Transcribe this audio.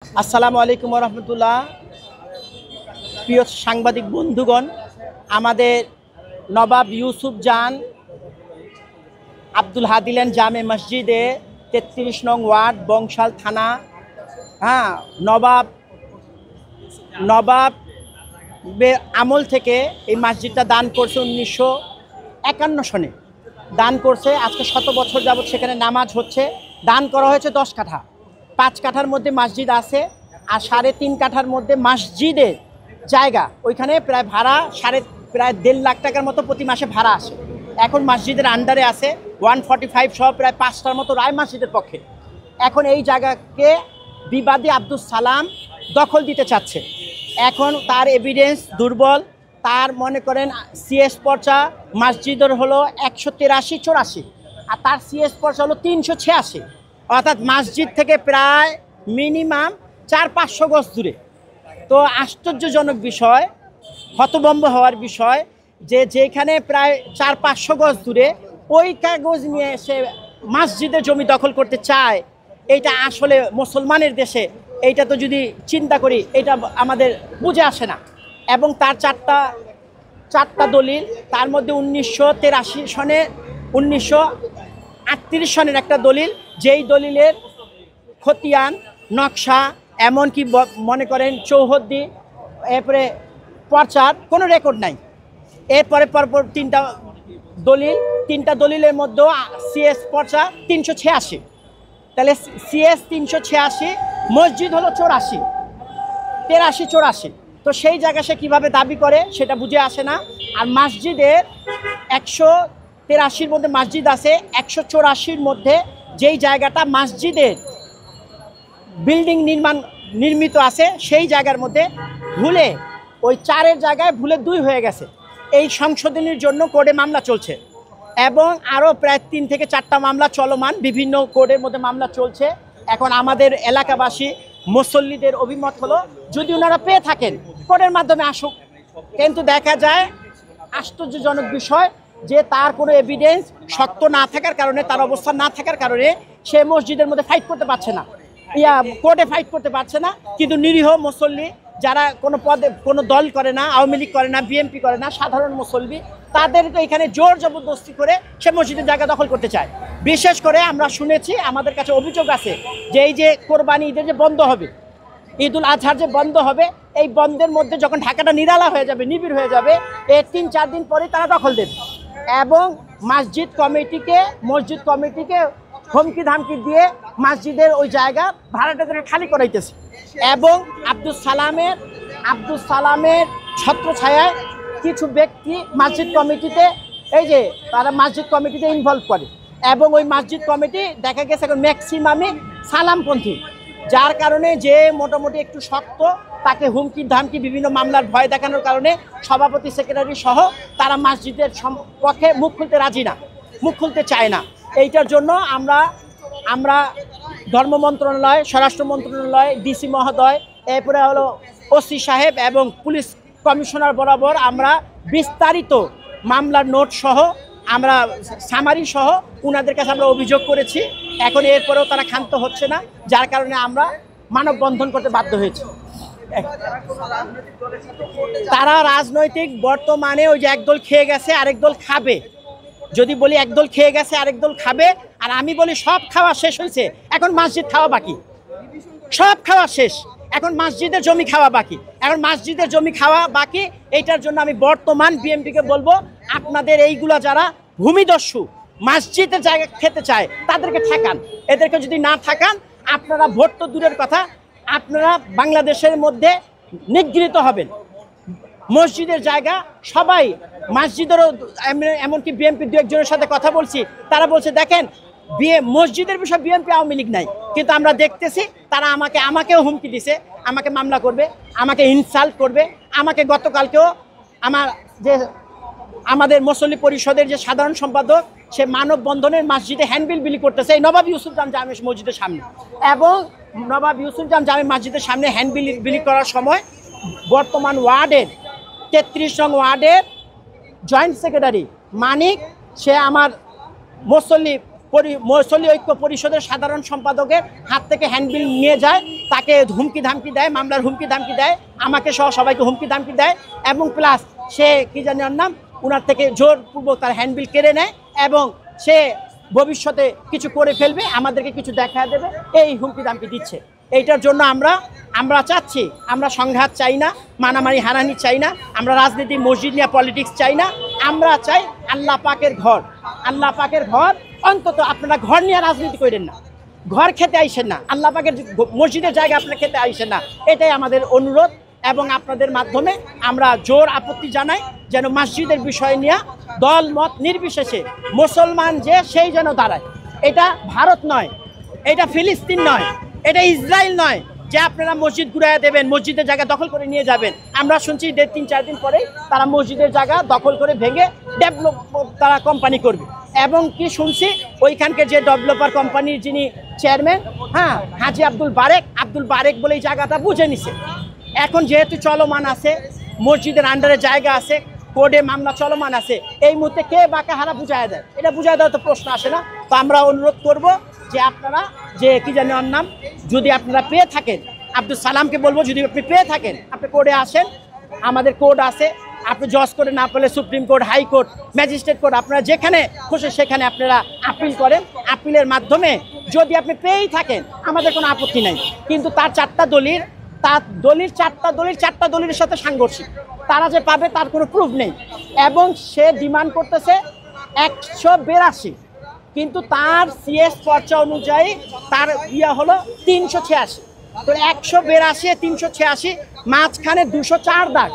আসসালামু আলাইকুম রহমতুল্লাহ। প্রিয় সাংবাদিক বন্ধুগণ, আমাদের নবাব ইউসুফ জান আব্দুল হাদিলেন জামে মসজিদে ৩৩ নং ওয়ার্ড বংশাল থানা, নবাব আমল থেকে এই মসজিদটা দান করছে 1951 সনে দান করছে। আজকে 100 বছর যাবৎ সেখানে নামাজ হচ্ছে। দান করা হয়েছে 10 কাঠা। 5 কাঠার মধ্যে মসজিদ আছে আর 3.5 কাঠার মধ্যে মসজিদের জায়গা। ওইখানে প্রায় ভাড়া প্রায় 1.5 লাখ টাকার মতো প্রতি মাসে ভাড়া আসে। এখন মসজিদের আন্ডারে আছে 145 সহ প্রায় 5টার মতো রায় মসজিদের পক্ষে। এখন এই জায়গাকে বিবাদী আব্দুল সালাম দখল দিতে চাচ্ছে। এখন তার এভিডেন্স দুর্বল। তার মনে করেন সিএস পর্চা মসজিদের হলো 183-84 আর তার সিএস পর্চা হলো 386, অর্থাৎ মসজিদ থেকে প্রায় মিনিমাম 400-500 গজ দূরে। তো আশ্চর্যজনক বিষয়, হতভম্ব হওয়ার বিষয় যে যেখানে প্রায় 400-500 গজ দূরে ওই কাগজ নিয়ে এসে মসজিদের জমি দখল করতে চায়। এইটা আসলে মুসলমানের দেশে এইটা তো যদি চিন্তা করি এটা আমাদের বুঝে আসে না। এবং তার চারটা দলিল, তার মধ্যে 1983 সনে 1938 সনের একটা দলিল, যেই দলিলের খতিয়ান নকশা এমনকি মনে করেন চৌহদ্দি এরপরে পর্চার কোনো রেকর্ড নাই। এরপরে পরপর তিনটা দলিলের মধ্যে সিএস পর্চা 386, তাহলে সিএস 386, মসজিদ হলো 83-84। তো সেই জায়গা সে কীভাবে দাবি করে সেটা বুঝে আসে না। আর মসজিদের 183-র মধ্যে মসজিদ আছে, 184-র মধ্যে যেই জায়গাটা মসজিদের বিল্ডিং নির্মিত আছে সেই জায়গার মধ্যে ভুলে ওই 4-এর জায়গায় ভুলে 2 হয়ে গেছে। এই সংশোধনীর জন্য কোর্টে মামলা চলছে এবং আরও প্রায় 3 থেকে 4টা মামলা চলমান, বিভিন্ন কোর্টের মধ্যে মামলা চলছে। এখন আমাদের এলাকাবাসী মুসল্লিদের অভিমত হলো যদি ওনারা পেয়ে থাকেন কোর্টের মাধ্যমে আসুক। কিন্তু দেখা যায় আশ্চর্যজনক বিষয় যে তার কোনো এভিডেন্স শক্ত না থাকার কারণে, তার অবস্থান না থাকার কারণে সে মসজিদের মধ্যে ফাইট করতে পারছে না, কোর্টে ফাইট করতে পারছে না। কিন্তু নিরীহ মুসল্লি যারা কোনো পদে কোনো দল করে না, আওয়ামী লীগ করে না, বিএনপি করে না, সাধারণ মুসল্লি, তাদেরকে এখানে জোর জবরদস্তি করে সে মসজিদের জায়গা দখল করতে চায়। বিশেষ করে আমরা শুনেছি, আমাদের কাছে অভিযোগ আছে যে এই যে কোরবানি ঈদের যে বন্ধ হবে, ঈদুল আজহার যে বন্ধ হবে, এই বন্ধের মধ্যে যখন ঢাকাটা নিরালা হয়ে যাবে, নিবিড় হয়ে যাবে, এর 3-4 দিন পরে তারা দখল দেবে এবং মসজিদ কমিটিকে হুমকি ধামকি দিয়ে মসজিদের ওই জায়গা ভাড়াটাকে খালি করাইতেছে। এবং আব্দুল সালামের ছত্রছায়ায় কিছু ব্যক্তি মসজিদ কমিটিতে ইনভলভ করে এবং ওই মসজিদ কমিটি দেখা গেছে এখন ম্যাক্সিমামই সালামপন্থী, যার কারণে যে মোটামুটি একটু শক্ত তাকে হুমকি ধামকি বিভিন্ন মামলার ভয় দেখানোর কারণে সভাপতি সেক্রেটারি সহ তারা মসজিদের পক্ষে মুখ খুলতে চায় না। এইটার জন্য আমরা ধর্ম মন্ত্রণালয়, স্বরাষ্ট্র মন্ত্রণালয়, ডিসি মহোদয়, এরপরে হলো ওসি সাহেব এবং পুলিশ কমিশনার বরাবর আমরা বিস্তারিত মামলার নোট সহ, আমরা সামারি সহ ওনাদের কাছে আমরা অভিযোগ করেছি। এখন এরপরেও তারা ক্ষান্ত হচ্ছে না, যার কারণে আমরা মানববন্ধন করতে বাধ্য হয়েছি। তারা রাজনৈতিক বর্তমানে ওই যে একদল খেয়ে গেছে আরেক দল খাবে। যদি বলি একদল খেয়ে গেছে আরেক দল খাবে, আর আমি বলি সব খাওয়া শেষ হয়েছে, এখন মসজিদ খাওয়া বাকি। সব খাওয়া শেষ, এখন মসজিদের জমি খাওয়া বাকি। এইটার জন্য আমি বর্তমান বিএনপিকে বলবো, আপনাদের এইগুলা যারা ভূমিদস্যু মসজিদের জায়গা খেতে চায় তাদেরকে ঠেকান। এদেরকে যদি না ঠেকান আপনারা ভোট তো দূরের কথা, আপনারা বাংলাদেশের মধ্যে নিগৃহীত হবেন। মসজিদের জায়গা সবাই মসজিদেরও, এমনকি বিএনপি 2-1জনের সাথে কথা বলছি, তারা বলছে দেখেন মসজিদের বিষয়ে বিএনপি আওয়ামী লীগ নাই, কিন্তু আমরা দেখতেছি তারা আমাকেও হুমকি দিছে, আমাকে মামলা করবে, আমাকে ইনসাল্ট করবে। আমাকে গতকালকেও আমাদের মুসল্লি পরিষদের যে সাধারণ সম্পাদক, সে মানববন্ধনের মসজিদে হ্যান্ডবিল বিলি করতেছে এই নবাব ইউসুফ জান জামে মসজিদের সামনে, এবং নবাব ইউসুফ জান জামে মসজিদের সামনে হ্যান্ডবিল বিলি করার সময় বর্তমান ওয়ার্ডের 33 নং ওয়ার্ডের জয়েন্ট সেক্রেটারি মানিক, সে আমার মুসল্লি মুসল্লি ঐক্য পরিষদের সাধারণ সম্পাদকের হাত থেকে হ্যান্ডবিল নিয়ে যায়, তাকে হুমকি ধামকি দেয়, মামলার হুমকি ধামকি দেয়, আমাকে সহ সবাইকে হুমকি ধামকি দেয়, এবং প্লাস সে কি জানি ওর নাম, ওনার থেকে জোরপূর্বক তার হ্যান্ডবিল কেড়ে নেয় এবং সে ভবিষ্যতে কিছু করে ফেলবে, আমাদেরকে কিছু দেখা দেবে, এই হুমকি ধামকি দিচ্ছে। এইটার জন্য আমরা চাচ্ছি, আমরা সংঘাত চাই না, মারামারি হারানি চাই না, আমরা রাজনীতি মসজিদ নিয়ে পলিটিক্স চাই না, আমরা চাই আল্লাহ পাকের ঘর। আল্লাহ পাকের ঘর, অন্তত আপনারা ঘর নিয়ে রাজনীতি করেন না, ঘর খেতে আইসেন না, আল্লাহ পাকের মসজিদের জায়গা আপনারা খেতে আইসেন না, এটাই আমাদের অনুরোধ। এবং আপনাদের মাধ্যমে আমরা জোর আপত্তি জানাই যেন মসজিদের বিষয় নিয়ে দল মত নির্বিশেষে মুসলমান যে সেই যেন দাঁড়ায়। এটা ভারত নয়, এটা ফিলিস্তিন নয়, এটা ইসরায়েল নয় যে আপনারা মসজিদ ঘুরাইয়া দেবেন, মসজিদের জায়গা দখল করে নিয়ে যাবেন। আমরা শুনছি 3-4 দিন পরেই তারা মসজিদের জায়গা দখল করে ভেঙে ডেভেলপ তারা কোম্পানি করবে। এবং কি শুনছি ওইখানকে যে ডেভেলপার কোম্পানির যিনি চেয়ারম্যান, হ্যাঁ, হাজি আব্দুল বারেক বলে এই জায়গাটা বুঝে নিছে। এখন যেহেতু চলমান আছে, মসজিদের আন্ডারে জায়গা আছে, কোর্টে মামলা চলমান আছে, এই মুহূর্তে কে বাঁকা হারা বুঝায় দেয়, এটা বুঝায় দেওয়ার তো প্রশ্ন আসে না। তো আমরা অনুরোধ করব যে আপনারা যে কি জানি ওর নাম, যদি আপনারা পেয়ে থাকেন, আব্দুল সালামকে বলবো যদি আপনি পেয়ে থাকেন আপনি কোর্টে আসেন, আমাদের কোর্ট আছে, আপনি জজ করে না পেলে supreme court, high court, magistrate court, আপনারা যেখানে খুশি সেখানে আপনারা আপিল করেন। আপিলের মাধ্যমে যদি আপনি পেয়েই থাকেন আমাদের কোনো আপত্তি নাই, কিন্তু তার চারটা দলিলের সাথে সাংঘর্ষিক, তারা যে পাবে তার কোনো প্রুফ নেই, এবং সে ডিমান্ড করতেছে 182, কিন্তু তার সিএস পর্চা অনুযায়ী তার হলো 386। তো 182 386 মাঝখানে 204 দাগ,